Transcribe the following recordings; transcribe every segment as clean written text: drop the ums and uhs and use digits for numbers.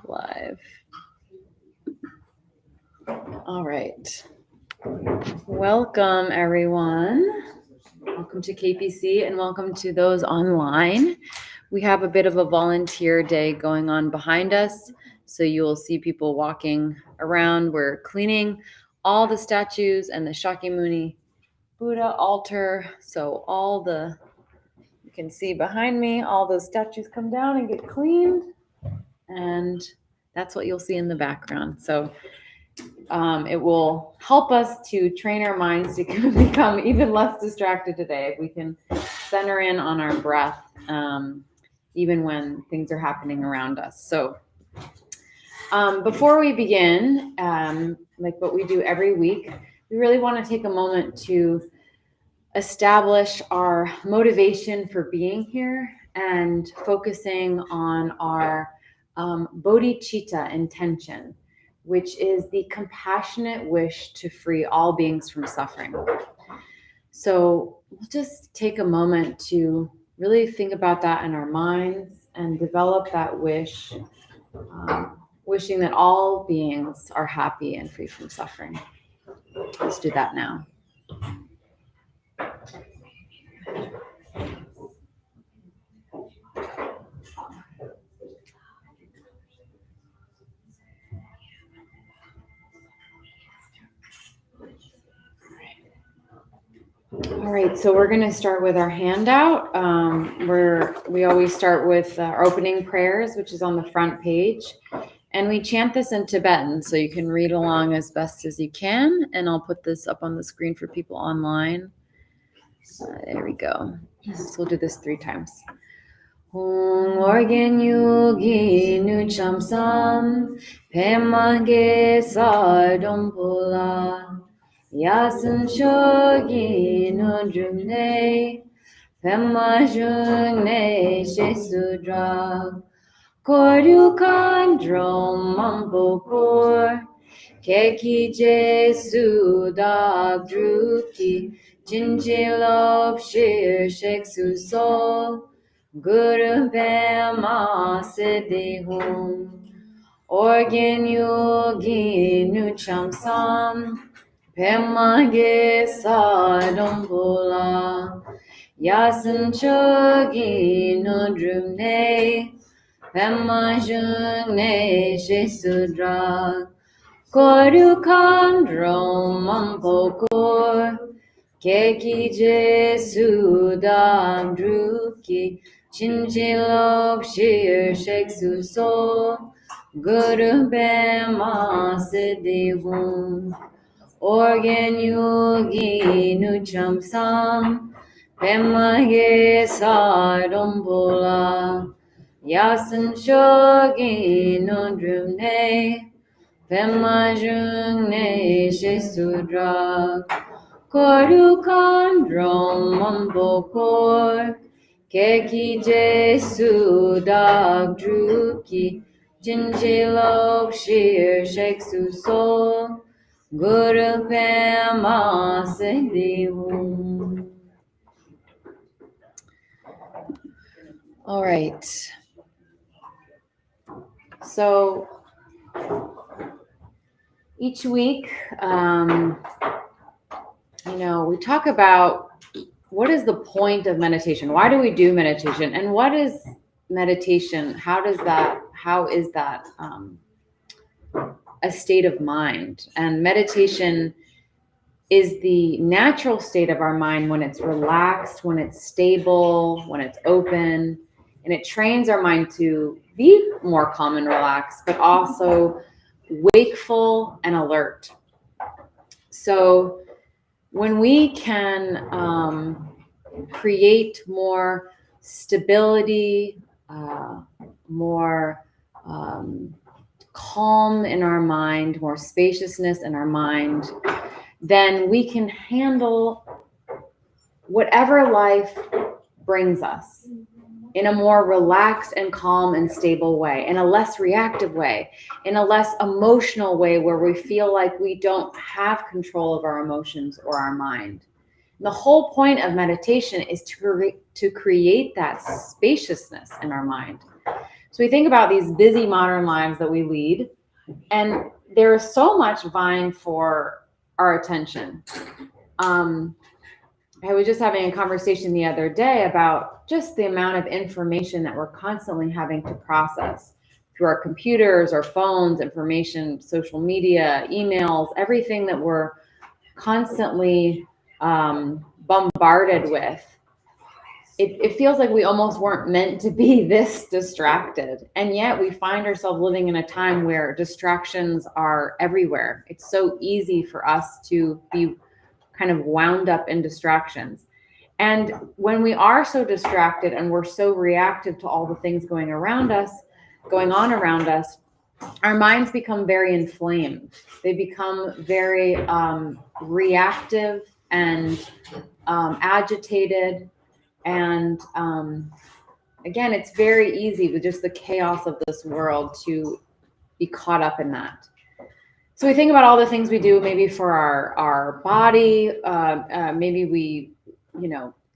Live. All right. Welcome, everyone. Welcome to KPC and welcome to those online. We have a bit of a volunteer day going on behind us. So you will see people walking around. We're cleaning all the statues and the Shakyamuni Buddha altar. So you can see behind me, all those statues come down and get cleaned. And that's what you'll see in the background. So it will help us to train our minds to become even less distracted today if we can center in on our breath, even when things are happening around us. So before we begin, like what we do every week, we really want to take a moment to establish our motivation for being here and focusing on our bodhicitta intention, which is the compassionate wish to free all beings from suffering. So we'll just take a moment to really think about that in our minds and develop that wish, wishing that all beings are happy and free from suffering. Let's do that now. All right, so we're going to start with our handout. We always start with our opening prayers, which is on the front page. And we chant this in Tibetan, so you can read along as best as you can. And I'll put this up on the screen for people online. There we go. So we'll do this 3 times. Hong organ yogi nu chamsam pemage sa dompula yasan shogi nu drumne pemajune shesudra koryu kandrom mampokor keki jesu dagdruki jinjilop shir sheksu sol Guru Pema Siddhi Hum Organ Yogi Nucham Sam Pema Ge Sadompula Yasan Chogi Nudrumne Pema Jungne Shesudra Koru Kandrom Mampokor Keki Jesu Dam Druki Chinchilop Shir Sheksu So Guru Pema Siddhi Hum Organ Yogi Nucham Sam Pema Ge Sadompula Yasan Shogi Nodrumne Pema Jungne Shesudra Koru Kandrom Mampokor Keki Jesu Dagdruki Jinjilop Shir Sheksu So Guru Pema Siddhi Hum. All right. So each week, we talk about what is the point of meditation? Why do we do meditation? And what is meditation? How is that a state of mind? And meditation is the natural state of our mind when it's relaxed, when it's stable, when it's open, and it trains our mind to be more calm and relaxed, but also wakeful and alert. So when we can create more stability, more calm in our mind, more spaciousness in our mind, then we can handle whatever life brings us in a more relaxed and calm and stable way, in a less reactive way, in a less emotional way where we feel like we don't have control of our emotions or our mind. And the whole point of meditation is to create that spaciousness in our mind So we think about these busy modern lives that we lead, and there is so much vying for our attention. I was just having a conversation the other day about just the amount of information that we're constantly having to process through our computers, our phones, information, social media, emails, everything that we're constantly bombarded with. It feels like we almost weren't meant to be this distracted. And yet we find ourselves living in a time where distractions are everywhere. It's so easy for us to be kind of wound up in distractions. And when we are so distracted and we're so reactive to all the things going on around us, our minds become very inflamed. They become very reactive and agitated. And again, it's very easy with just the chaos of this world to be caught up in that. So we think about all the things we do, maybe for our body. Maybe we,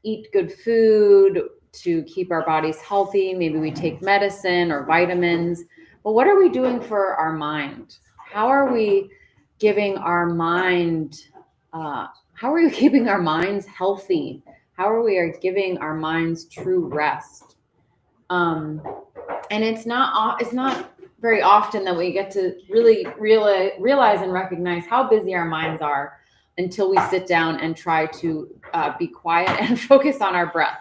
eat good food to keep our bodies healthy. Maybe we take medicine or vitamins. But what are we doing for our mind? How are we giving our mind? How are we keeping our minds healthy? How are we giving our minds true rest? And it's not very often that we get to really realize and recognize how busy our minds are until we sit down and try to be quiet and focus on our breath.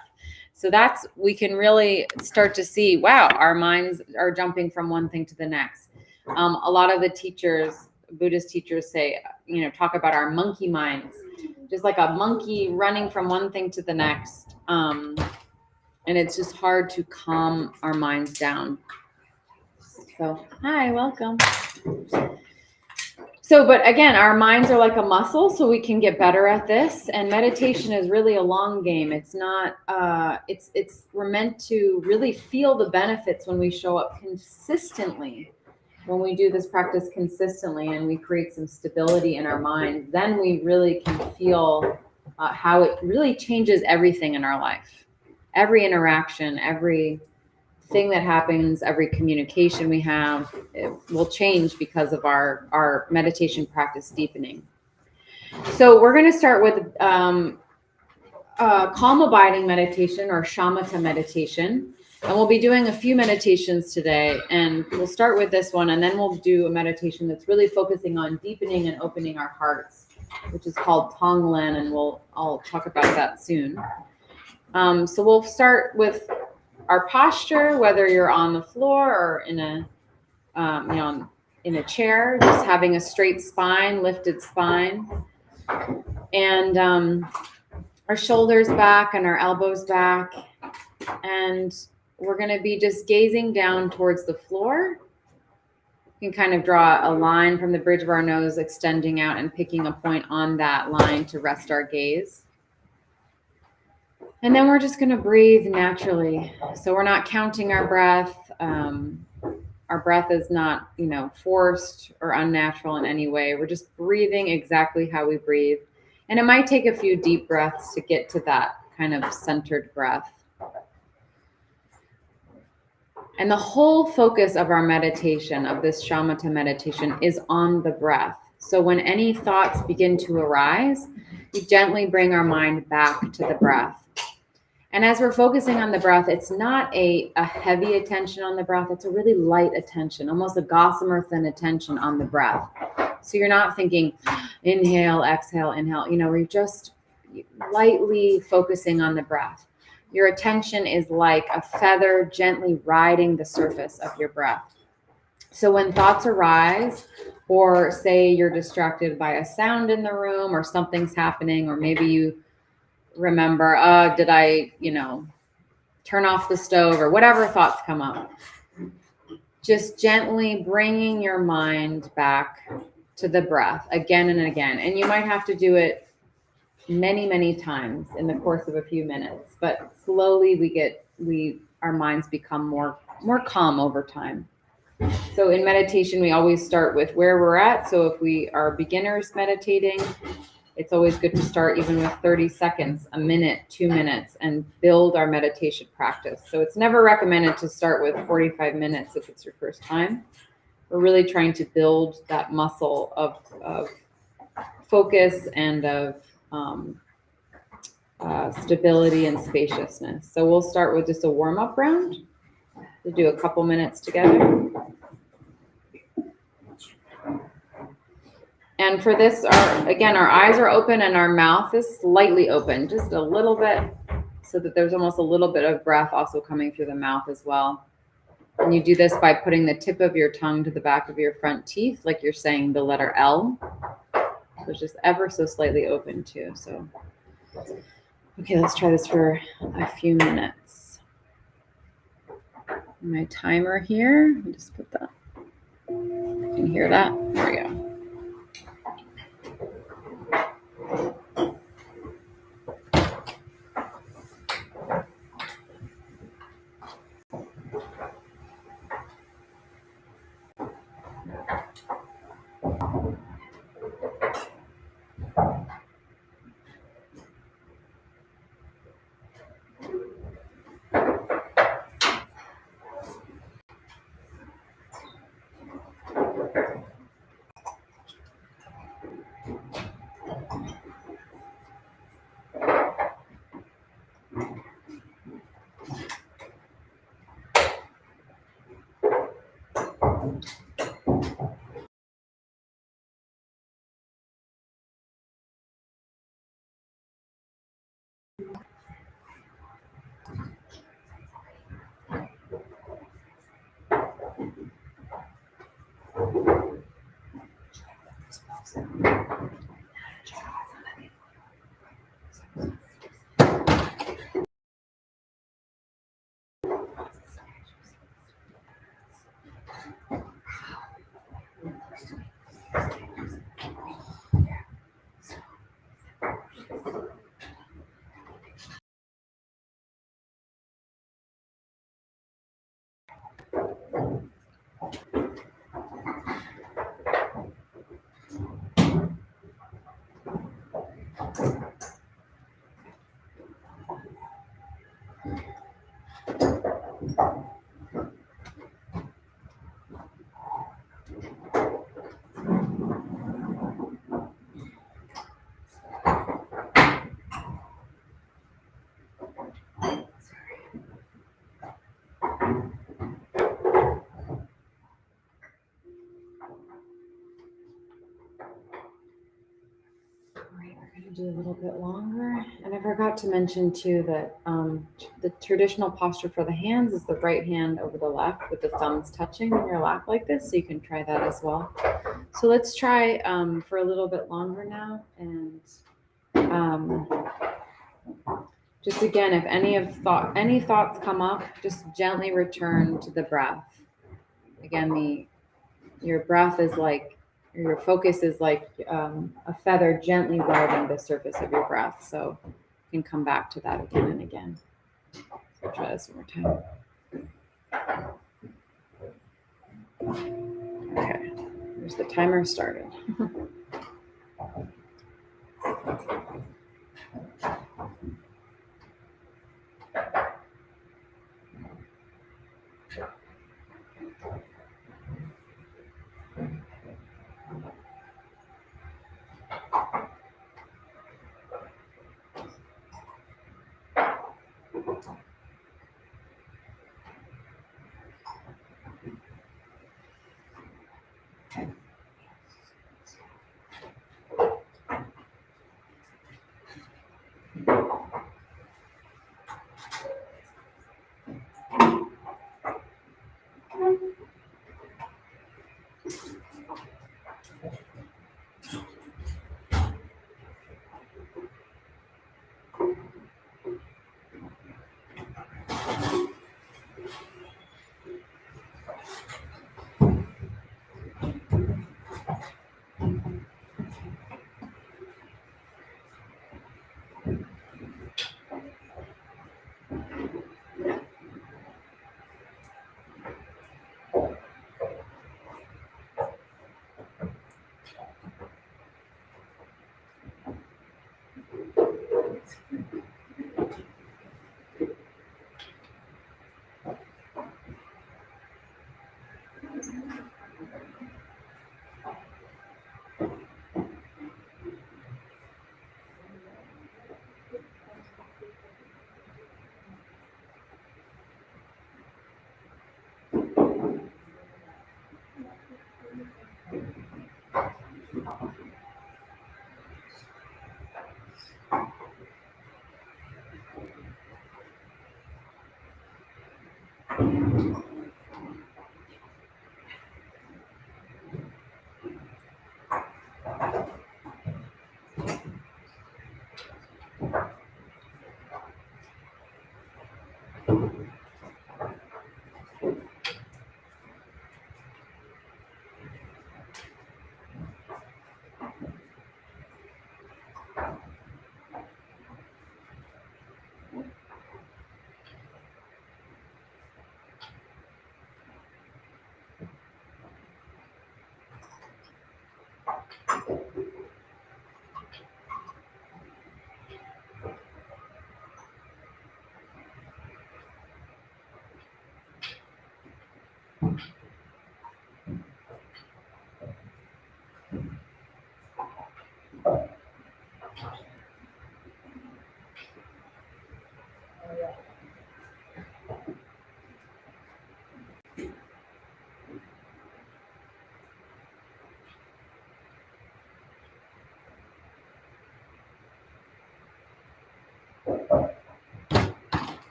So we can really start to see, wow, our minds are jumping from one thing to the next. A lot of the Buddhist teachers say, talk about our monkey minds, just like a monkey running from one thing to the next. And it's just hard to calm our minds down. So, hi, welcome. So, but again, our minds are like a muscle, so we can get better at this. And meditation is really a long game. It's not, we're meant to really feel the benefits when we show up consistently. When we do this practice consistently and we create some stability in our mind, then we really can feel how it really changes everything in our life. Every interaction, every thing that happens, every communication we have, it will change because of our meditation practice deepening. So we're going to start with calm abiding meditation, or Shamatha meditation. And we'll be doing a few meditations today, and we'll start with this one, and then we'll do a meditation that's really focusing on deepening and opening our hearts, which is called Tonglen, and I'll talk about that soon. So we'll start with our posture, whether you're on the floor or in a chair, just having a straight spine, lifted spine, and our shoulders back and our elbows back. And we're going to be just gazing down towards the floor. You can kind of draw a line from the bridge of our nose, extending out and picking a point on that line to rest our gaze. And then we're just going to breathe naturally. So we're not counting our breath. Our breath is not, forced or unnatural in any way. We're just breathing exactly how we breathe. And it might take a few deep breaths to get to that kind of centered breath. And the whole focus of our meditation, of this Shamatha meditation, is on the breath. So when any thoughts begin to arise, we gently bring our mind back to the breath. And as we're focusing on the breath, it's not a heavy attention on the breath. It's a really light attention, almost a gossamer thin attention on the breath. So you're not thinking, inhale, exhale, inhale. We're just lightly focusing on the breath. Your attention is like a feather gently riding the surface of your breath. So when thoughts arise, or say you're distracted by a sound in the room, or something's happening, or maybe you remember, did I, turn off the stove, or whatever thoughts come up, just gently bringing your mind back to the breath again and again. And you might have to do it many, many times in the course of a few minutes, but slowly our minds become more calm over time. So in meditation, we always start with where we're at. So if we are beginners meditating, it's always good to start even with 30 seconds, a minute, 2 minutes, and build our meditation practice. So it's never recommended to start with 45 minutes if it's your first time. We're really trying to build that muscle of focus and of stability and spaciousness. So we'll start with just a warm-up round. We'll do a couple minutes together. And for this, again, our eyes are open and our mouth is slightly open, just a little bit, so that there's almost a little bit of breath also coming through the mouth as well. And you do this by putting the tip of your tongue to the back of your front teeth, like you're saying the letter L. So it's just ever so slightly open too. So, okay, let's try this for a few minutes. My timer here, I'll just put that. You can hear that. There we go. Do a little bit longer. And I forgot to mention too that the traditional posture for the hands is the right hand over the left with the thumbs touching in your lap like this. So you can try that as well. So let's try for a little bit longer now. And just again, if any thoughts come up, just gently return to the breath. Again, your breath is like, your focus is like a feather gently riding the surface of your breath. So you can come back to that again and again. So try this one more time. Okay, there's the timer started.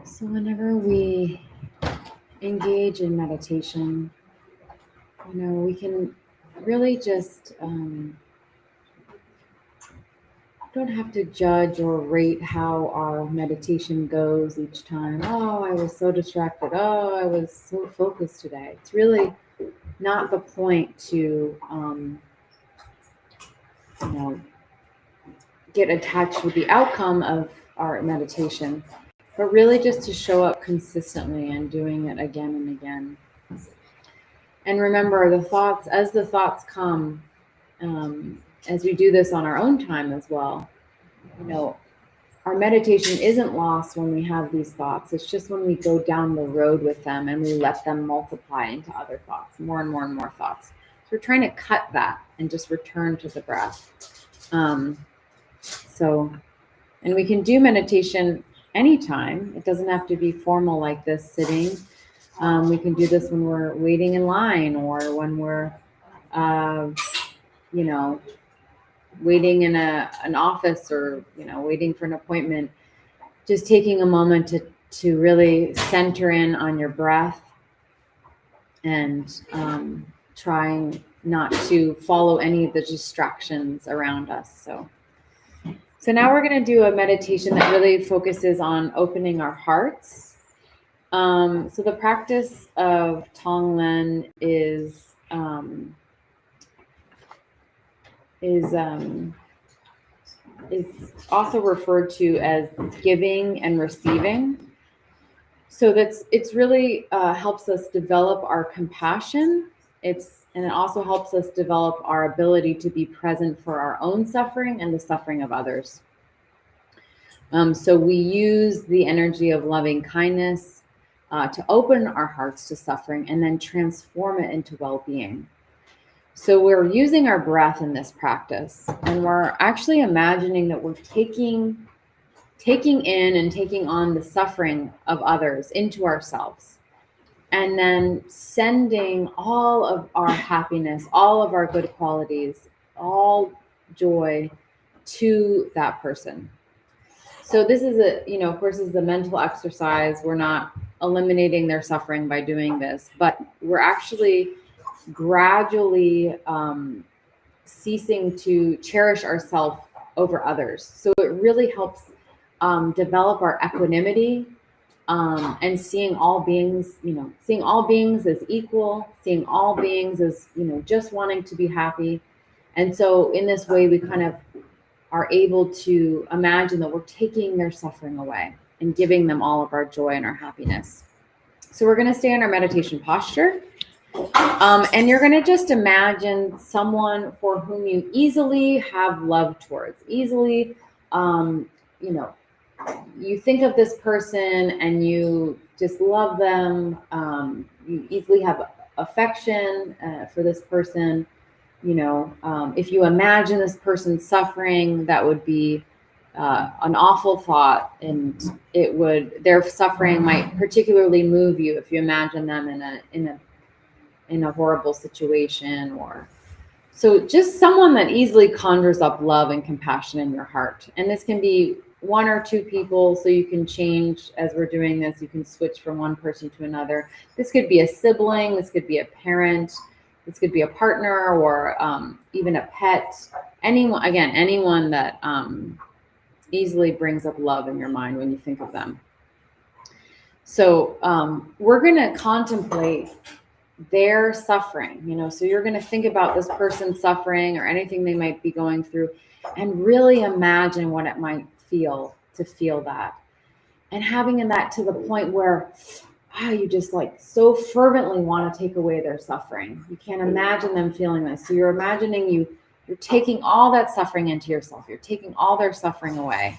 So whenever we engage in meditation, we can really just don't have to judge or rate how our meditation goes each time. Oh, I was so distracted. Oh, I was so focused today. It's really not the point to, get attached with the outcome of our meditation, but really just to show up consistently and doing it again and again. And remember, as the thoughts come, as we do this on our own time as well, our meditation isn't lost when we have these thoughts. It's just when we go down the road with them and we let them multiply into other thoughts, more and more and more thoughts. So we're trying to cut that and just return to the breath. And we can do meditation anytime. It doesn't have to be formal like this, sitting. We can do this when we're waiting in line, or when we're, waiting in an office, or, waiting for an appointment. Just taking a moment to really center in on your breath, and trying not to follow any of the distractions around us. So now we're going to do a meditation that really focuses on opening our hearts. So the practice of Tonglen is also referred to as giving and receiving. So it's really helps us develop our compassion. And it also helps us develop our ability to be present for our own suffering and the suffering of others. So we use the energy of loving kindness to open our hearts to suffering and then transform it into well-being. So we're using our breath in this practice, and we're actually imagining that we're taking in and taking on the suffering of others into ourselves, and then sending all of our happiness, all of our good qualities, all joy to that person. So this is of course, is a mental exercise. We're not eliminating their suffering by doing this, but we're actually gradually ceasing to cherish ourselves over others. So it really helps develop our equanimity, and seeing all beings as equal, seeing all beings as, just wanting to be happy. And so in this way, we kind of are able to imagine that we're taking their suffering away and giving them all of our joy and our happiness. So we're going to stay in our meditation posture. And you're going to just imagine someone for whom you easily have love towards. Easily, you think of this person and you just love them. You easily have affection for this person. If you imagine this person suffering, that would be an awful thought, and their suffering might particularly move you if you imagine them in a horrible situation. Or so just someone that easily conjures up love and compassion in your heart. And this can be one or two people, so you can change as we're doing this. You can switch from one person to another. This could be a sibling, this could be a parent, this could be a partner, or even a pet. Anyone that easily brings up love in your mind when you think of them. So we're going to contemplate their suffering, so you're going to think about this person's suffering or anything they might be going through, and really imagine what it might feel to feel that, and having that to the point where you just so fervently want to take away their suffering. You can't imagine them feeling this. So you're imagining you're taking all that suffering into yourself. You're taking all their suffering away.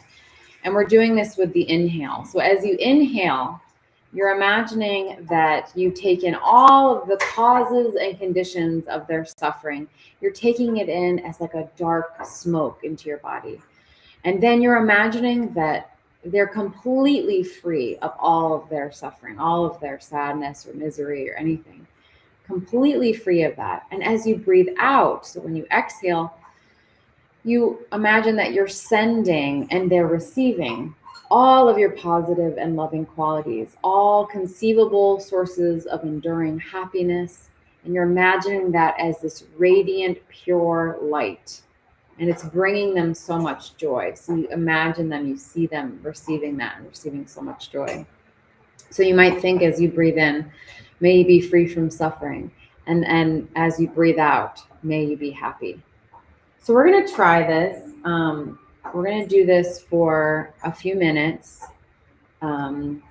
And we're doing this with the inhale. So as you inhale, you're imagining that you take in all of the causes and conditions of their suffering. You're taking it in as like a dark smoke into your body. And then you're imagining that they're completely free of all of their suffering, all of their sadness or misery or anything. Completely free of that. And as you breathe out, so when you exhale, you imagine that you're sending and they're receiving all of your positive and loving qualities, all conceivable sources of enduring happiness. And you're imagining that as this radiant, pure light. And it's bringing them so much joy. So you imagine them, you see them receiving that and receiving so much joy. So you might think, as you breathe in, may you be free from suffering. And as you breathe out, may you be happy. So we're going to try this. We're going to do this for a few minutes. And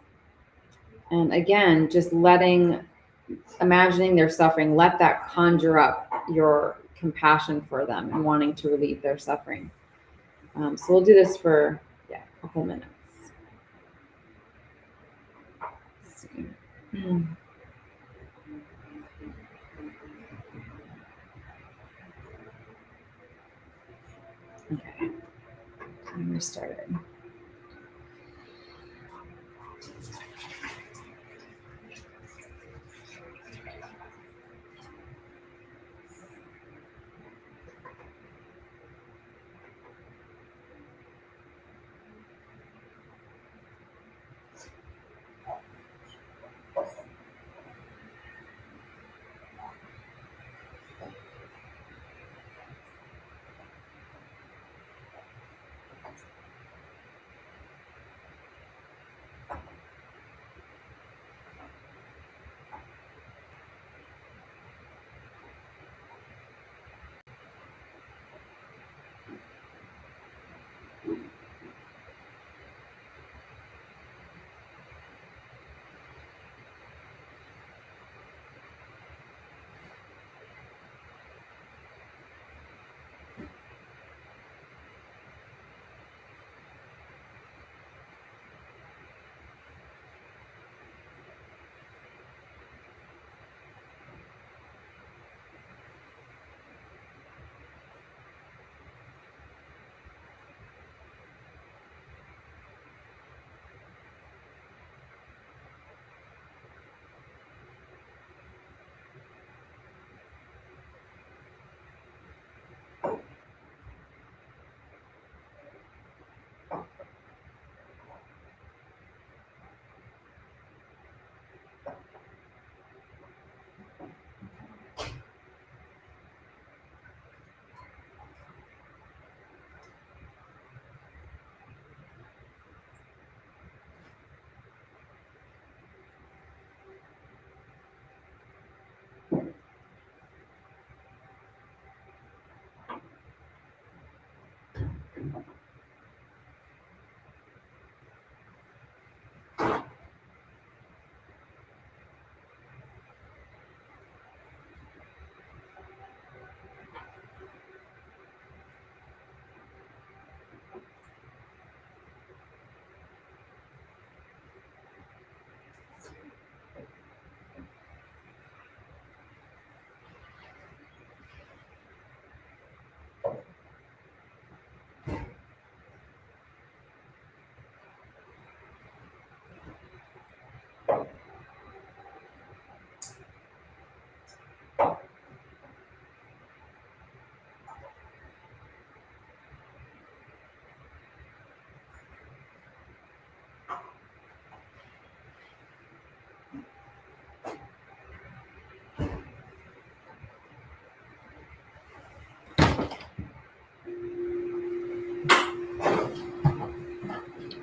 again, just imagining their suffering, let that conjure up your compassion for them and wanting to relieve their suffering. So we'll do this for a couple minutes. Let's see. Okay, timer started.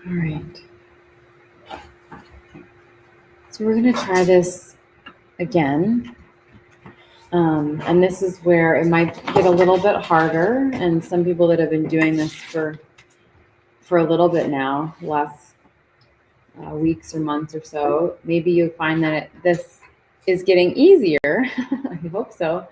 All right. So we're going to try this again. And this is where it might get a little bit harder. And some people that have been doing this for a little bit now, last weeks or months or so, maybe you find that this is getting easier. I hope so.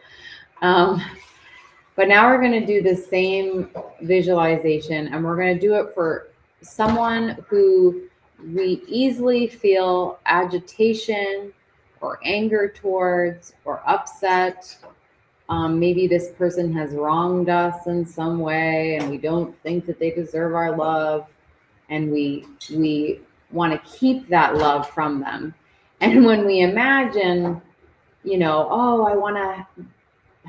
But now we're going to do the same visualization, and we're going to do it for someone who we easily feel agitation or anger towards or upset. Maybe this person has wronged us in some way and we don't think that they deserve our love, and we want to keep that love from them. And when we imagine, oh, I want to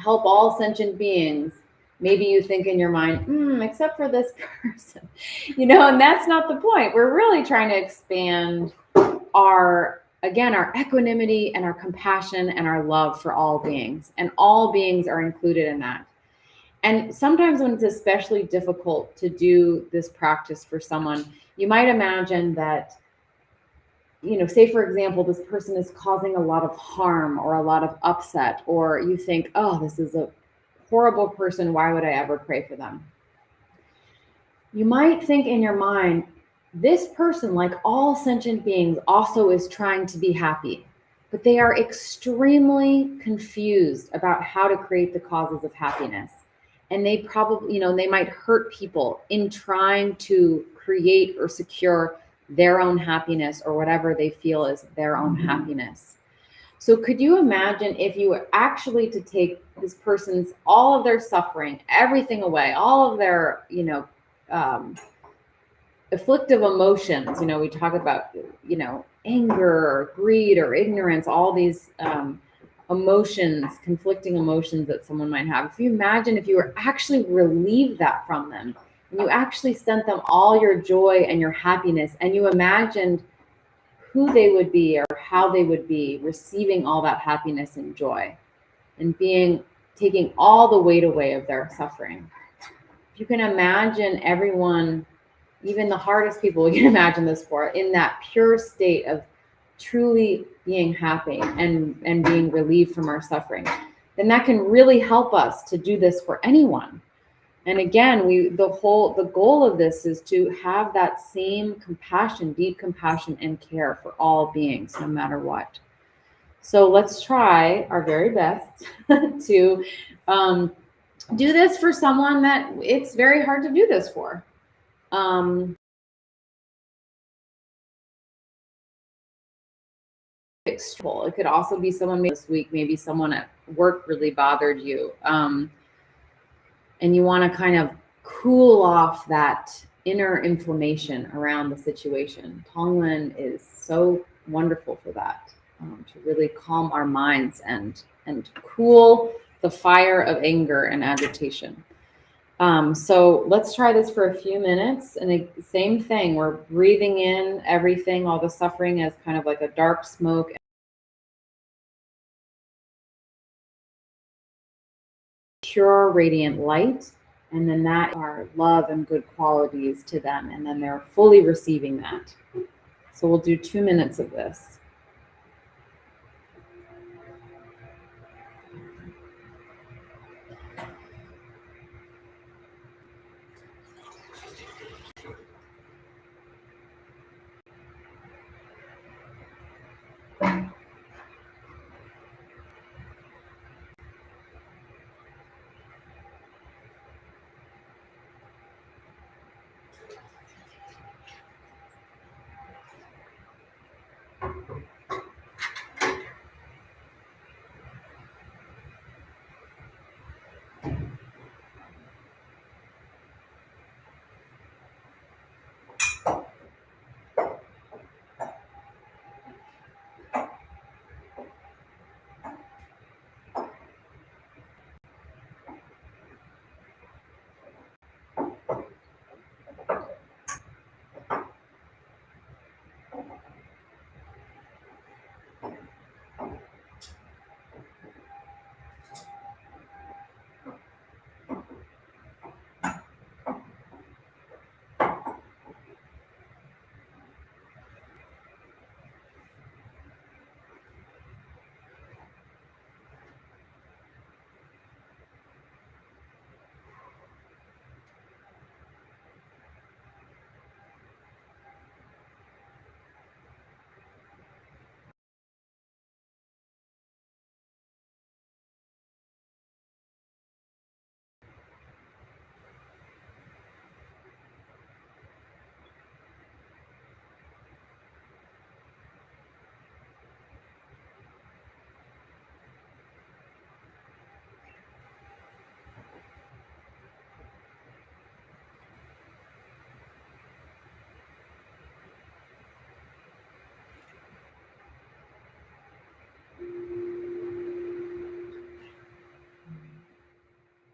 help all sentient beings, maybe you think in your mind, except for this person, and that's not the point. We're really trying to expand our equanimity and our compassion and our love for all beings, and all beings are included in that. And sometimes when it's especially difficult to do this practice for someone, you might imagine that, say for example, this person is causing a lot of harm or a lot of upset, or you think, oh, this is a horrible person, why would I ever pray for them? You might think in your mind, this person, like all sentient beings, also is trying to be happy. but they are extremely confused about how to create the causes of happiness. And they probably, they might hurt people in trying to create or secure their own happiness or whatever they feel is their own happiness. So could you imagine if you were actually to take this person's, all of their suffering, everything away, all of their, um, afflictive emotions, we talk about, anger or greed or ignorance, all these emotions, conflicting emotions that someone might have. If you imagine if you were actually relieved that from them, and you actually sent them all your joy and your happiness, and you imagined who they would be or how they would be receiving all that happiness and joy and taking all the weight away of their suffering. If you can imagine everyone, even the hardest people we can imagine this for, in that pure state of truly being happy and being relieved from our suffering, then that can really help us to do this for anyone. And again, the goal of this is to have that same compassion, deep compassion and care for all beings, no matter what. So let's try our very best to do this for someone that it's very hard to do this for. It could also be someone this week, maybe someone at work really bothered you, and you want to kind of cool off that inner inflammation around the situation. Tonglen is so wonderful for that, to really calm our minds and cool the fire of anger and agitation. So let's try this for a few minutes. And the same thing, we're breathing in everything, all the suffering as kind of like a dark smoke, pure radiant light. And then that are love and good qualities to them. And then they're fully receiving that. So we'll do 2 minutes of this.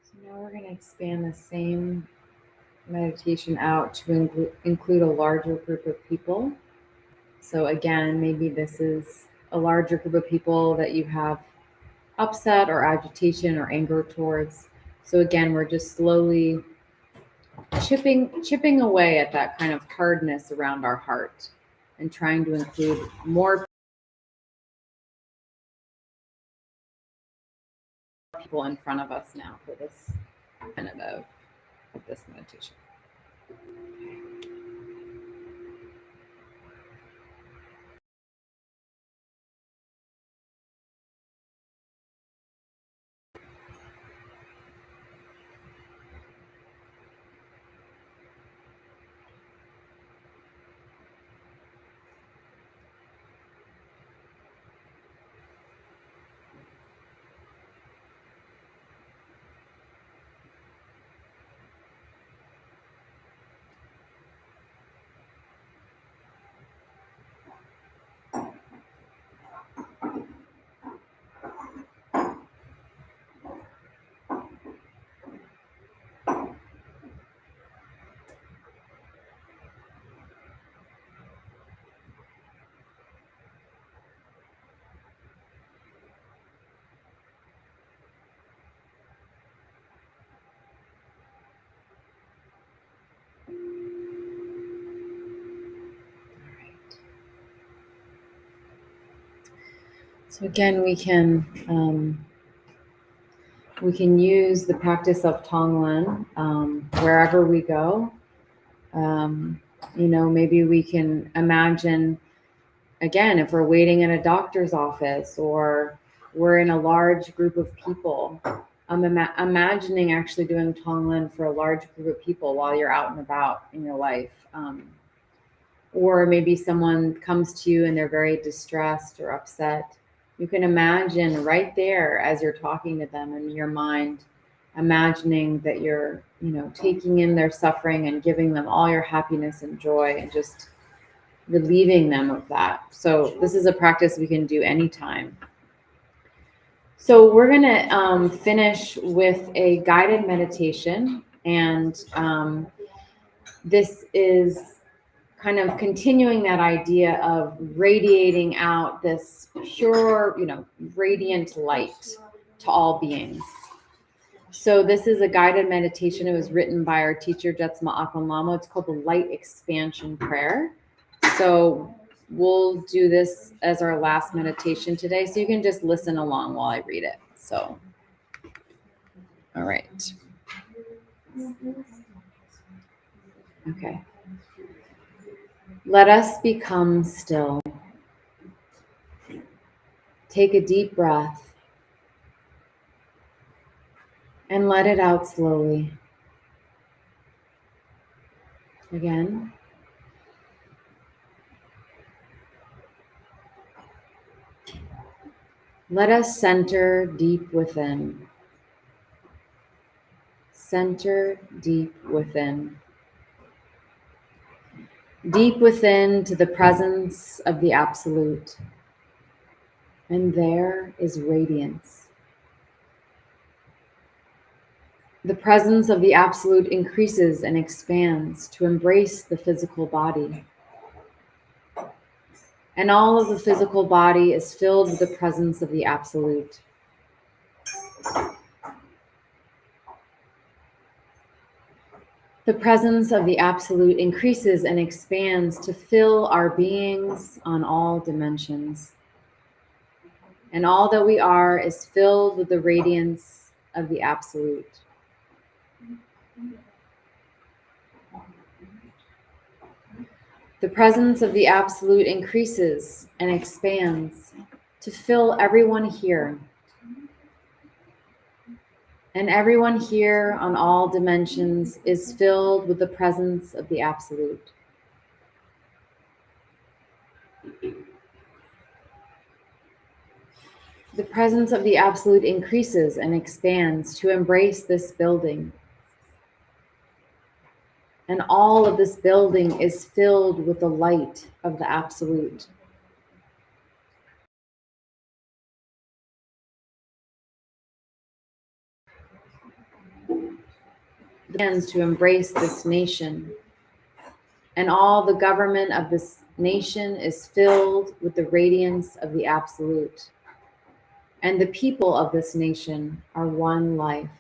So now we're going to expand the same meditation out to include a larger group of people. So again, maybe this is a larger group of people that you have upset or agitation or anger towards. So again, we're just slowly chipping away at that kind of hardness around our heart and trying to include more people in front of us now for this minute of this meditation. So again, we can use the practice of Tonglen wherever we go. Maybe we can imagine, again, if we're waiting in a doctor's office or we're in a large group of people, I'm imagining actually doing Tonglen for a large group of people while you're out and about in your life. Or maybe someone comes to you and they're very distressed or upset. You can imagine right there as you're talking to them in your mind, imagining that you're, taking in their suffering and giving them all your happiness and joy and just relieving them of that. So this is a practice we can do anytime. So we're going to finish with a guided meditation, and this is kind of continuing that idea of radiating out this pure, radiant light to all beings. So this is a guided meditation. It was written by our teacher, Jetsunma. It's called the Light Expansion Prayer. So we'll do this as our last meditation today. So you can just listen along while I read it. So, all right. Okay. Let us become still. Take a deep breath and let it out slowly. Again. Let us center deep within. Center deep within. Deep within to the presence of the Absolute. And there is radiance. The presence of the Absolute increases and expands to embrace the physical body. And all of the physical body is filled with the presence of the Absolute. The presence of the Absolute increases and expands to fill our beings on all dimensions. And all that we are is filled with the radiance of the Absolute. The presence of the Absolute increases and expands to fill everyone here. And everyone here on all dimensions is filled with the presence of the Absolute. The presence of the Absolute increases and expands to embrace this building. And all of this building is filled with the light of the Absolute. Begins to embrace this nation. And all the government of this nation is filled with the radiance of the Absolute. And the people of this nation are one life.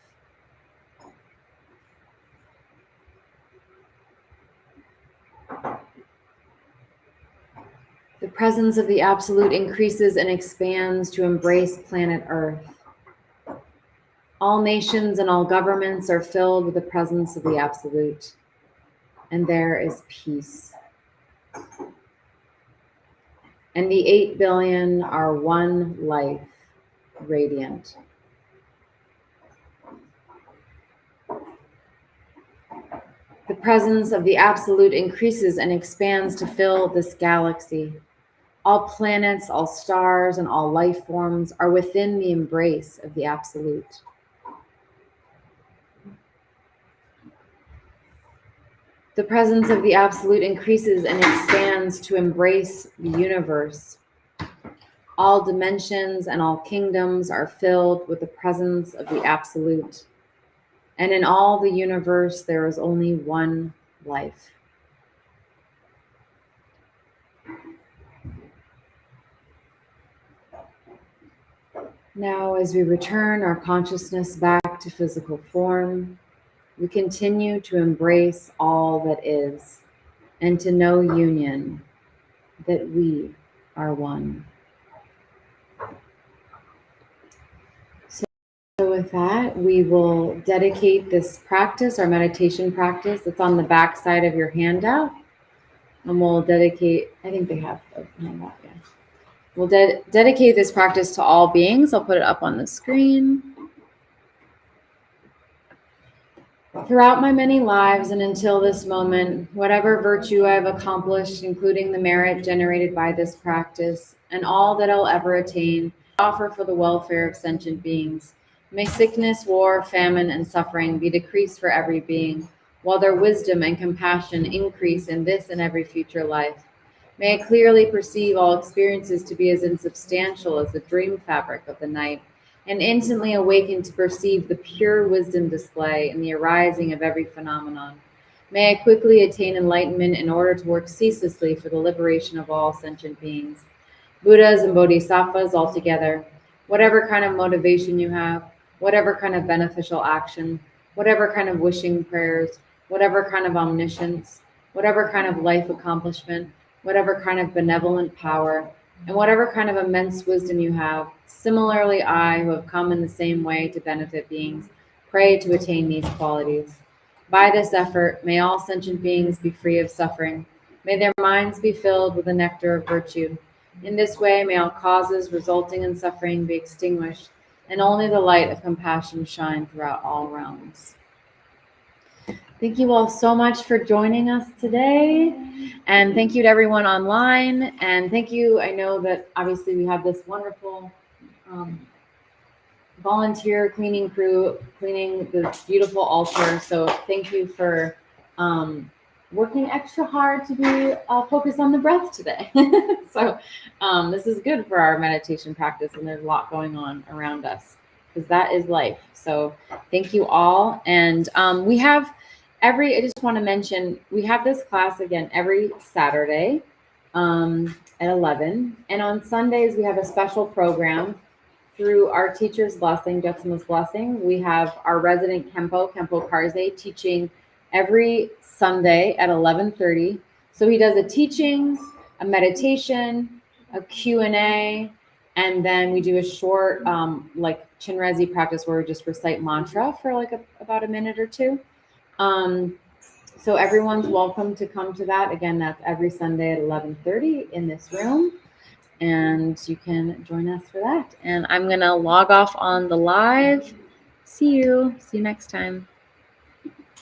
The presence of the Absolute increases and expands to embrace planet Earth. All nations and all governments are filled with the presence of the Absolute. And there is peace. And the 8 billion are one life, radiant. The presence of the Absolute increases and expands to fill this galaxy. All planets, all stars, and all life forms are within the embrace of the Absolute. The presence of the Absolute increases and expands to embrace the universe. All dimensions and all kingdoms are filled with the presence of the Absolute. And in all the universe, there is only one life. Now, as we return our consciousness back to physical form, we continue to embrace all that is and to know union, that we are one. with that, we will dedicate this practice, our meditation practice. It's on the back side of your handout. And we'll dedicate, I think they have a handout, yeah. We'll dedicate this practice to all beings. I'll put it up on the screen. Throughout my many lives and until this moment, whatever virtue I have accomplished, including the merit generated by this practice, and all that I'll ever attain, I offer for the welfare of sentient beings. May sickness, war, famine, and suffering be decreased for every being, while their wisdom and compassion increase in this and every future life. May I clearly perceive all experiences to be as insubstantial as the dream fabric of the night, and instantly awaken to perceive the pure wisdom display in the arising of every phenomenon. May I quickly attain enlightenment in order to work ceaselessly for the liberation of all sentient beings. Buddhas and Bodhisattvas altogether, whatever kind of motivation you have, whatever kind of beneficial action, whatever kind of wishing prayers, whatever kind of omniscience, whatever kind of life accomplishment, whatever kind of benevolent power, and whatever kind of immense wisdom you have, similarly I, who have come in the same way to benefit beings, pray to attain these qualities. By this effort, may all sentient beings be free of suffering. May their minds be filled with the nectar of virtue. In this way, may all causes resulting in suffering be extinguished, and only the light of compassion shine throughout all realms. Thank you all so much for joining us today. And thank you to everyone online. And thank you. I know that obviously we have this wonderful volunteer cleaning crew cleaning the beautiful altar. So thank you for working extra hard to be focused on the breath today. So this is good for our meditation practice, and there's a lot going on around us because that is life. So thank you all. And we have I just want to mention, we have this class again every Saturday at 11. And on Sundays, we have a special program through our teacher's blessing, Jetsunma's blessing. We have our resident Kempo Karze, teaching every Sunday at 11:30. So he does a teaching, a meditation, a Q&A, and then we do a short like Chinrezi practice where we just recite mantra for like about a minute or two. So everyone's welcome to come to that. Again, that's every Sunday at 11:30 in this room. And you can join us for that. And I'm going to log off on the live. See you next time.